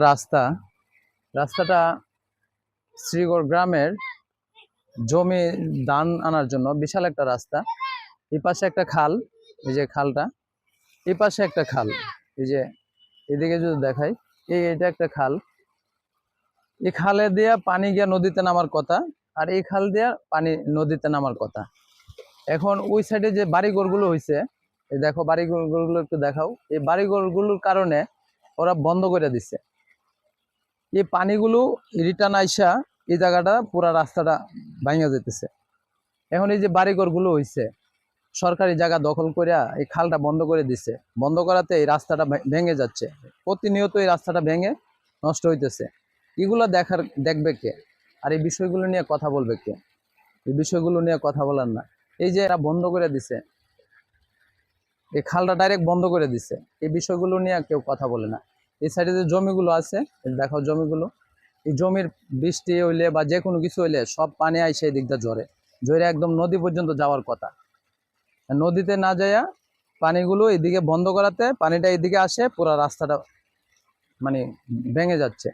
রাস্তা রাস্তাটা শ্রীগড় গ্রামের জমি ধান আনার জন্য বিশাল একটা রাস্তা। এই পাশে একটা খাল, এই যে খালটা, এই পাশে একটা খাল, এই যে এদিকে যদি দেখাই, এটা একটা খাল। এই খালে দিয়া পানি গিয়া নদীতে নামার কথা, আর এই খাল দিয়া পানি নদীতে নামার কথা। এখন ওই সাইডে যে বাড়িঘরগুলো হয়েছে, এই দেখো বাড়িঘরগুলো একটু দেখাও। এই বাড়িঘরগুলোর কারণে ওরা বন্ধ করে দিচ্ছে। এই পানিগুলো রিটার্ন আইসা এই জায়গাটা পুরা রাস্তাটা ভাঙা যেতেছে। এখন এই যে বাড়িঘরগুলো হয়েছে, সরকারি জায়গা দখল করে এই খালটা বন্ধ করে দিছে। বন্ধ করাতে এই রাস্তাটা ভেঙে যাচ্ছে, প্রতিনিয়ত এই রাস্তাটা ভেঙে নষ্ট হইতেছে। এগুলো দেখবে কে? আর এই বিষয়গুলো নিয়ে কথা বলবে কে? এই বিষয়গুলো নিয়ে কথা বলার না। এই যে এরা বন্ধ করে দিছে, এই খালটা ডাইরেক্ট বন্ধ করে দিছে, এই বিষয়গুলো নিয়ে কেউ কথা বলে না। এই সাইডে যে জমিগুলো আছে, দেখো জমিগুলো, এই জমির বৃষ্টি হইলে বা যে কোনো কিছু হইলে সব পানি আইসে এই দিকটা ঝরে একদম নদী পর্যন্ত যাওয়ার কথা। নদীতে না যাইয়া পানিগুলো এদিকে বন্ধ করাতে পানিটা এদিকে আসে, পুরো রাস্তাটা মানে ভেঙে যাচ্ছে।